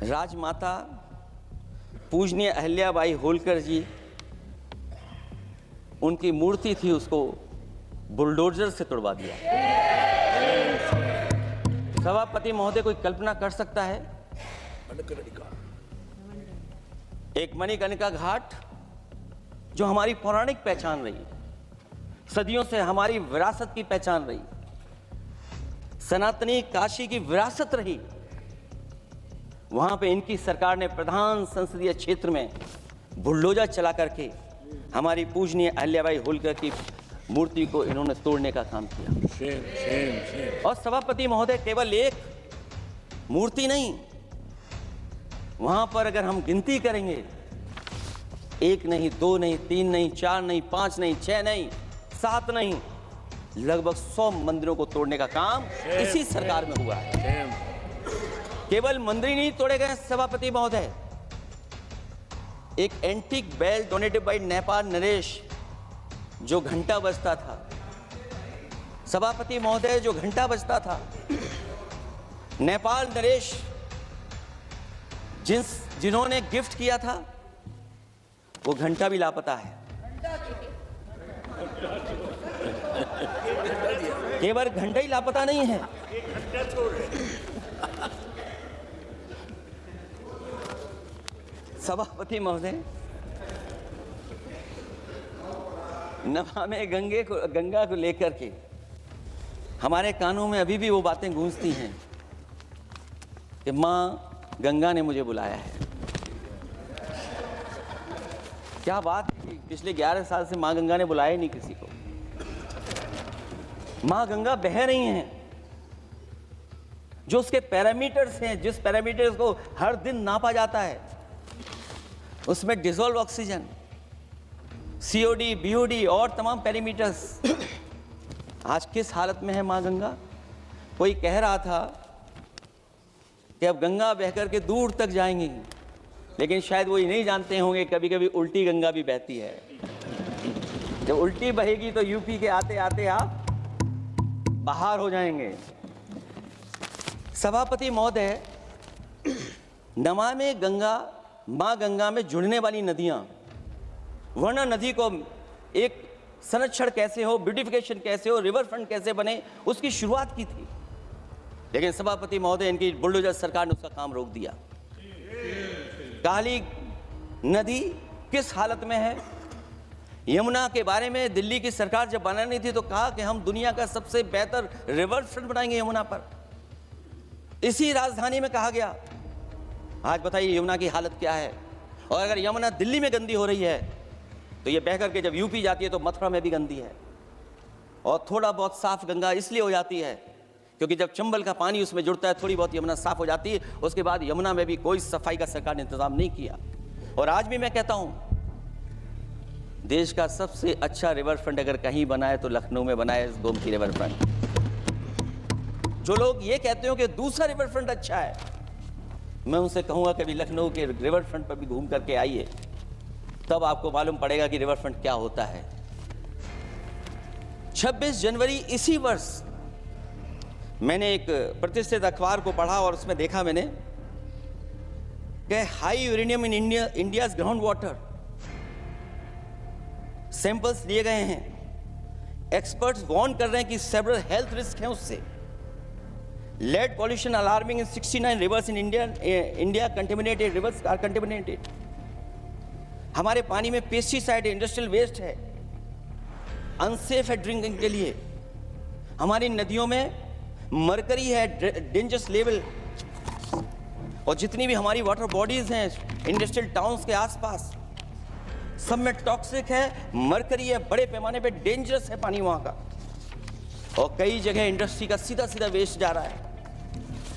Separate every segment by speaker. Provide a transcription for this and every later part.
Speaker 1: राजमाता पूजनीय अहिल्याबाई होलकर जी, उनकी मूर्ति थी, उसको बुलडोजर से तोड़वा दिया। सभापति महोदय, कोई कल्पना कर सकता है एक मणिकर्णिका घाट जो हमारी पौराणिक पहचान रही, सदियों से हमारी विरासत की पहचान रही, सनातनी काशी की विरासत रही, वहां पे इनकी सरकार ने प्रधान संसदीय क्षेत्र में बुलडोजर चला करके हमारी पूजनीय अहिल्याबाई होलकर की मूर्ति को इन्होंने तोड़ने का काम किया। और सभापति महोदय, केवल एक मूर्ति नहीं, वहां पर अगर हम गिनती करेंगे, एक नहीं, दो नहीं, तीन नहीं, चार नहीं, पांच नहीं, छह नहीं, सात नहीं, लगभग 100 मंदिरों को तोड़ने का काम इसी सरकार में हुआ है। केवल मंदिर नहीं तोड़े गए सभापति महोदय, एक antique bell donated by Nepal नरेश, जो घंटा बजता था, सभापति महोदय, जो घंटा बजता था, नेपाल नरेश जिन्होंने गिफ्ट किया था, वो घंटा भी लापता है। केवल घंटा ही लापता नहीं है, सभापति महोदय, नमामि गंगा को लेकर के हमारे कानों में अभी भी वो बातें गूंजती हैं कि मां गंगा ने मुझे बुलाया है। क्या बात है कि पिछले 11 साल से मां गंगा ने बुलाया ही नहीं किसी को। मां गंगा बह रही हैं, जो उसके पैरामीटर्स हैं, जिस पैरामीटर्स को हर दिन नापा जाता है, उसमें डिसॉल्व ऑक्सीजन, सीओडी, बीओडी और तमाम पैरामीटर्स, आज किस हालत में है मां गंगा। कोई कह रहा था कि अब गंगा बहकर के दूर तक जाएंगी, लेकिन शायद वो ये नहीं जानते होंगे कभी कभी उल्टी गंगा भी बहती है। जब उल्टी बहेगी तो यूपी के आते आते आप बाहर हो जाएंगे। सभापति महोदय, नमामि गंगा, मां गंगा में जुड़ने वाली नदियां, वरना नदी को एक संरक्षण कैसे हो, ब्यूटिफिकेशन कैसे हो, रिवर फ्रंट कैसे बने, उसकी शुरुआत की थी। लेकिन सभापति महोदय, इनकी बुलडोजर सरकार ने उसका काम रोक दिया। काली नदी किस हालत में है। यमुना के बारे में दिल्ली की सरकार जब बनानी थी तो कहा कि हम दुनिया का सबसे बेहतर रिवर फ्रंट बनाएंगे यमुना पर, इसी राजधानी में कहा गया। आज बताइए यमुना की हालत क्या है। और अगर यमुना दिल्ली में गंदी हो रही है तो ये बह करके जब यूपी जाती है तो मथुरा में भी गंदी है। और थोड़ा बहुत साफ गंगा इसलिए हो जाती है क्योंकि जब चंबल का पानी उसमें जुड़ता है, थोड़ी बहुत यमुना साफ हो जाती है। उसके बाद यमुना में भी कोई सफाई का सरकार ने इंतजाम नहीं किया। और आज भी मैं कहता हूं, देश का सबसे अच्छा रिवर फ्रंट अगर कहीं बना है तो लखनऊ में बना है, गोमती रिवर फ्रंट। जो लोग ये कहते हो कि दूसरा रिवर फ्रंट अच्छा है, मैं उनसे कहूंगा कभी लखनऊ के रिवर फ्रंट पर भी घूम करके आइए, तब आपको मालूम पड़ेगा कि रिवर फ्रंट क्या होता है। 26 जनवरी इसी वर्ष मैंने एक प्रतिष्ठित अखबार को पढ़ा और उसमें देखा मैंने कि high uranium in India's ground water samples लिए गए हैं। एक्सपर्ट्स वार्न कर रहे हैं कि सेवरल हेल्थ रिस्क हैं उससे। Lead pollution alarming in 69 rivers in India contaminated, rivers are contaminated. हमारे पानी में पेस्टिसाइड है, इंडस्ट्रियल वेस्ट है, अनसेफ है ड्रिंकिंग के लिए। हमारी नदियों में मरकरी है, डेंजरस लेवल। और जितनी भी हमारी वाटर बॉडीज हैं इंडस्ट्रियल टाउन्स के आसपास, सब में टॉक्सिक है, मरकरी है, बड़े पैमाने पे डेंजरस है पानी वहां का। और कई जगह इंडस्ट्री का सीधा सीधा वेस्ट जा रहा है।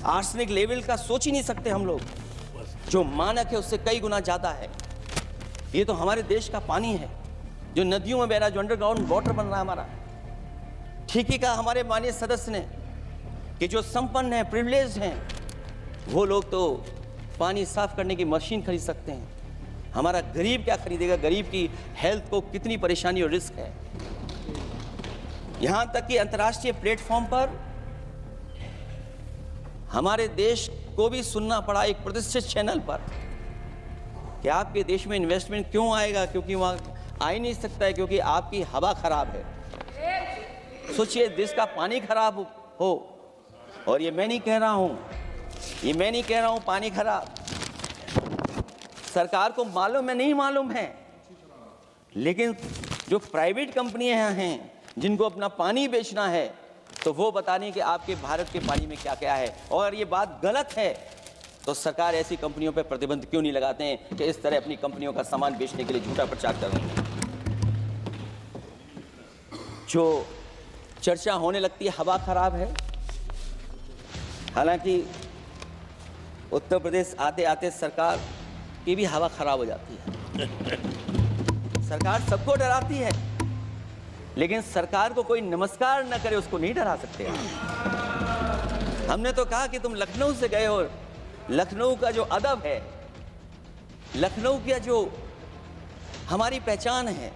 Speaker 1: आर्सेनिक लेवल का सोच ही नहीं सकते हम लोग, जो मानक है उससे कई गुना ज्यादा है। ये तो हमारे देश का पानी है जो नदियों में बह रहा है, जो अंडरग्राउंड वाटर बन रहा है हमारा। ठीक ही कहा हमारे माननीय सदस्य ने कि जो संपन्न हैं, प्रिविलेज्ड हैं, वो लोग तो पानी साफ करने की मशीन खरीद सकते हैं। हमारा गरीब क्या खरीदेगा। गरीब की हेल्थ को कितनी परेशानी और रिस्क है। यहां तक कि अंतर्राष्ट्रीय प्लेटफॉर्म पर हमारे देश को भी सुनना पड़ा एक प्रतिष्ठित चैनल पर कि आपके देश में इन्वेस्टमेंट क्यों आएगा, क्योंकि वहाँ आ ही नहीं सकता है, क्योंकि आपकी हवा खराब है। सोचिए, देश का पानी खराब हो, और ये मैं नहीं कह रहा हूँ, पानी खराब सरकार को मालूम है, नहीं मालूम है, लेकिन जो प्राइवेट कंपनियां हैं जिनको अपना पानी बेचना है, तो वो बता रही हैं कि आपके भारत के पानी में क्या क्या है। और ये बात गलत है तो सरकार ऐसी कंपनियों पर प्रतिबंध क्यों नहीं लगाते हैं कि इस तरह अपनी कंपनियों का सामान बेचने के लिए झूठा प्रचार कर रहे हैं। जो चर्चा होने लगती है हवा खराब है, हालांकि उत्तर प्रदेश आते आते सरकार की भी हवा खराब हो जाती है। सरकार सबको डराती है, लेकिन सरकार को कोई नमस्कार न करे उसको नहीं डरा सकते। हमने तो कहा कि तुम लखनऊ से गए हो, लखनऊ का जो अदब है, लखनऊ का जो हमारी पहचान है,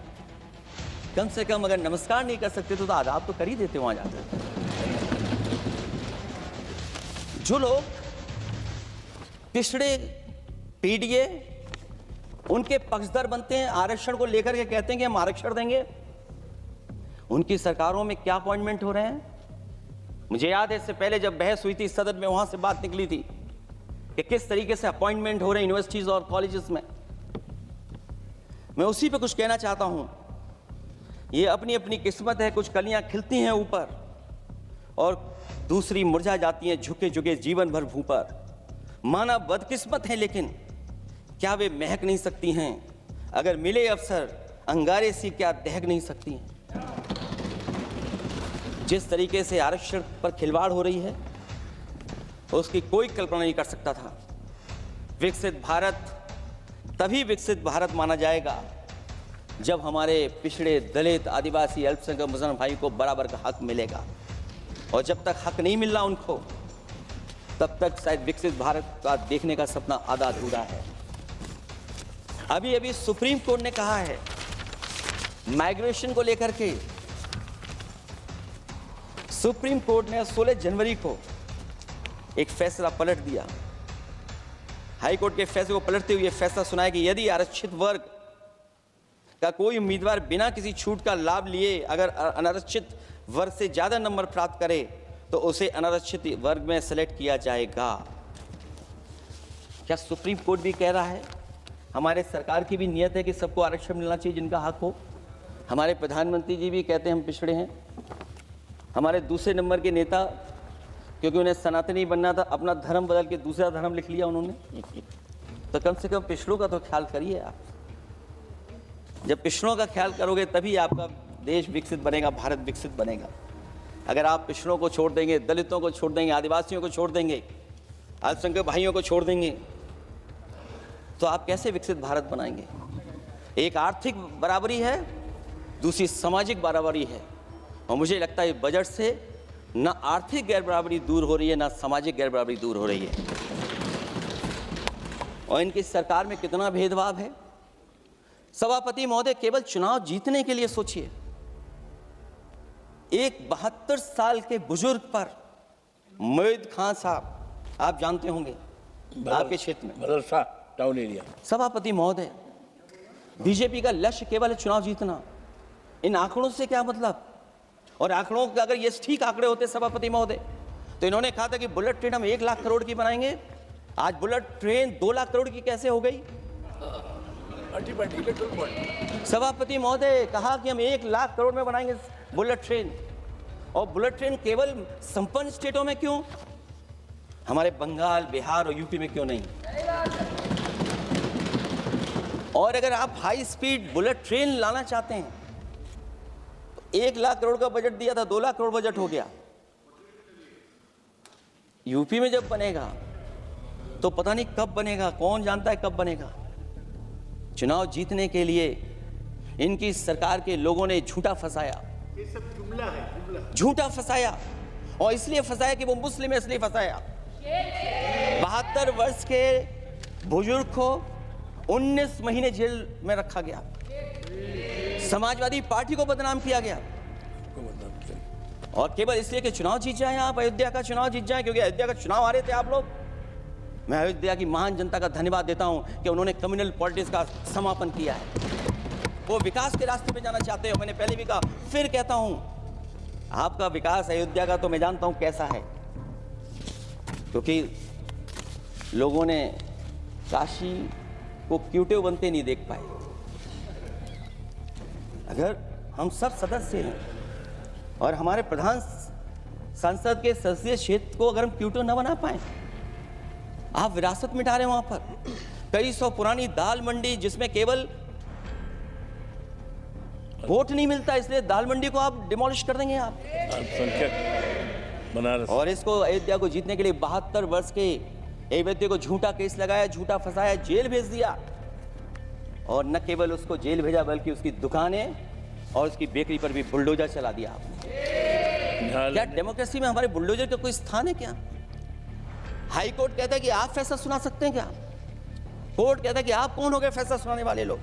Speaker 1: कम से कम अगर नमस्कार नहीं कर सकते तो आदाब तो कर ही देते वहां जाकर। जो लोग पिछड़े पीडीए उनके पक्षधर बनते हैं, आरक्षण को लेकर के कहते हैं कि हम आरक्षण देंगे, उनकी सरकारों में क्या अपॉइंटमेंट हो रहे हैं। मुझे याद है इससे पहले जब बहस हुई थी सदन में, वहां से बात निकली थी कि किस तरीके से अपॉइंटमेंट हो रहे हैं यूनिवर्सिटीज और कॉलेजेस में। मैं उसी पे कुछ कहना चाहता हूं। ये अपनी अपनी किस्मत है, कुछ कलियां खिलती हैं ऊपर और दूसरी मुरझा जाती हैं झुके झुके जीवन भर भूं पर। माना बदकिस्मत है, लेकिन क्या वे महक नहीं सकती हैं? अगर मिले अवसर अंगारे सी क्या दहक नहीं सकती हैं? जिस तरीके से आरक्षण पर खिलवाड़ हो रही है उसकी कोई कल्पना नहीं कर सकता था। विकसित भारत तभी विकसित भारत माना जाएगा जब हमारे पिछड़े दलित आदिवासी अल्पसंख्यक मुसलमान भाई को बराबर का हक मिलेगा, और जब तक हक नहीं मिल रहा उनको, तब तक शायद विकसित भारत का देखने का सपना आधा अधूरा है। अभी अभी सुप्रीम कोर्ट ने कहा है माइग्रेशन को लेकर के, सुप्रीम कोर्ट ने 16 जनवरी को एक फैसला पलट दिया। हाई कोर्ट के फैसले को पलटते हुए फैसला सुनाया कि यदि आरक्षित वर्ग का कोई उम्मीदवार बिना किसी छूट का लाभ लिए अगर अनारक्षित वर्ग से ज्यादा नंबर प्राप्त करे तो उसे अनारक्षित वर्ग में सेलेक्ट किया जाएगा। क्या सुप्रीम कोर्ट भी कह रहा है? हमारे सरकार की भी नियत है कि सबको आरक्षण मिलना चाहिए जिनका हक हो। हमारे प्रधानमंत्री जी भी कहते हैं हम पिछड़े हैं। हमारे दूसरे नंबर के नेता, क्योंकि उन्हें सनातनी बनना था, अपना धर्म बदल के दूसरा धर्म लिख लिया उन्होंने। तो कम से कम पिछड़ों का तो ख्याल करिए आप। जब पिछड़ों का ख्याल करोगे तभी आपका देश विकसित बनेगा, भारत विकसित बनेगा। अगर आप पिछड़ों को छोड़ देंगे, दलितों को छोड़ देंगे, आदिवासियों को छोड़ देंगे, अल्पसंख्यक भाइयों को छोड़ देंगे, तो आप कैसे विकसित भारत बनाएंगे? एक आर्थिक बराबरी है, दूसरी सामाजिक बराबरी है, और मुझे लगता है बजट से न आर्थिक गैर बराबरी दूर हो रही है, न सामाजिक गैर बराबरी दूर हो रही है। और इनकी सरकार में कितना भेदभाव है। सभापति महोदय, केवल चुनाव जीतने के लिए सोचिए, एक 72 साल के बुजुर्ग पर मोईद खान साहब, आप जानते होंगे आपके क्षेत्र में
Speaker 2: मदरसा टाउन एरिया,
Speaker 1: सभापति महोदय, बीजेपी का लक्ष्य केवल है चुनाव जीतना। इन आंकड़ों से क्या मतलब? और आंकड़ों के अगर ये ठीक आंकड़े होते सभापति महोदय, तो इन्होंने कहा था कि बुलेट ट्रेन हम 1 लाख करोड़ की बनाएंगे। आज बुलेट ट्रेन 2 लाख करोड़ की कैसे हो गई? सभापति महोदय कहा कि हम 1 लाख करोड़ में बनाएंगे बुलेट ट्रेन, और बुलेट ट्रेन केवल संपन्न स्टेटों में क्यों? हमारे बंगाल, बिहार और यूपी में क्यों नहीं? और अगर आप हाई स्पीड बुलेट ट्रेन लाना चाहते हैं तो 1 लाख करोड़ का बजट दिया था, 2 लाख करोड़ बजट हो गया। यूपी में जब बनेगा तो पता नहीं कब बनेगा, कौन जानता है कब बनेगा। चुनाव जीतने के लिए इनकी सरकार के लोगों ने झूठा फंसाया,
Speaker 2: ये सब जुमला है, जुमला।
Speaker 1: झूठा फंसाया, और इसलिए फंसाया कि वो मुस्लिम है, इसलिए फंसाया। 72 वर्ष के बुजुर्ग को 19 महीने जेल में रखा गया, समाजवादी पार्टी को बदनाम किया गया, और केवल इसलिए कि चुनाव जीत जाएं आप, अयोध्या का चुनाव जीत जाएं, क्योंकि अयोध्या का चुनाव हारे थे आप लोग। मैं अयोध्या की महान जनता का धन्यवाद देता हूं कि उन्होंने कम्युनल पॉलिटिक्स का समापन किया है। वो विकास के रास्ते पे जाना चाहते हो। मैंने पहले भी कहा, फिर कहता हूं, आपका विकास अयोध्या का तो मैं जानता हूं कैसा है, क्योंकि लोगों ने काशी को क्यूटिव बनते नहीं देख पाए। अगर हम सब सदस्य हैं और हमारे प्रधान संसद के संसदीय क्षेत्र को अगर हम क्यूटिव न बना पाए, आप विरासत मिटा रहे हैं। वहां पर कई सौ पुरानी दाल मंडी, जिसमें केवल वोट नहीं मिलता, इसलिए दाल मंडी को आप डिमोलिश कर देंगे आप।
Speaker 2: अल्पसंख्यक बनारस
Speaker 1: और इसको अयोध्या को जीतने के लिए 72 वर्ष के एक व्यक्ति को झूठा केस लगाया, झूठा फंसाया, जेल भेज दिया। और न केवल उसको जेल भेजा, बल्कि उसकी दुकानें और उसकी बेकरी पर भी बुलडोजर चला दिया आपने। क्या डेमोक्रेसी में हमारे बुलडोजर का कोई स्थान है क्या? हाई कोर्ट कहता है कि आप फैसला सुना सकते हैं क्या? कोर्ट कहता है कि आप कौन हो गए फैसला सुनाने वाले लोग?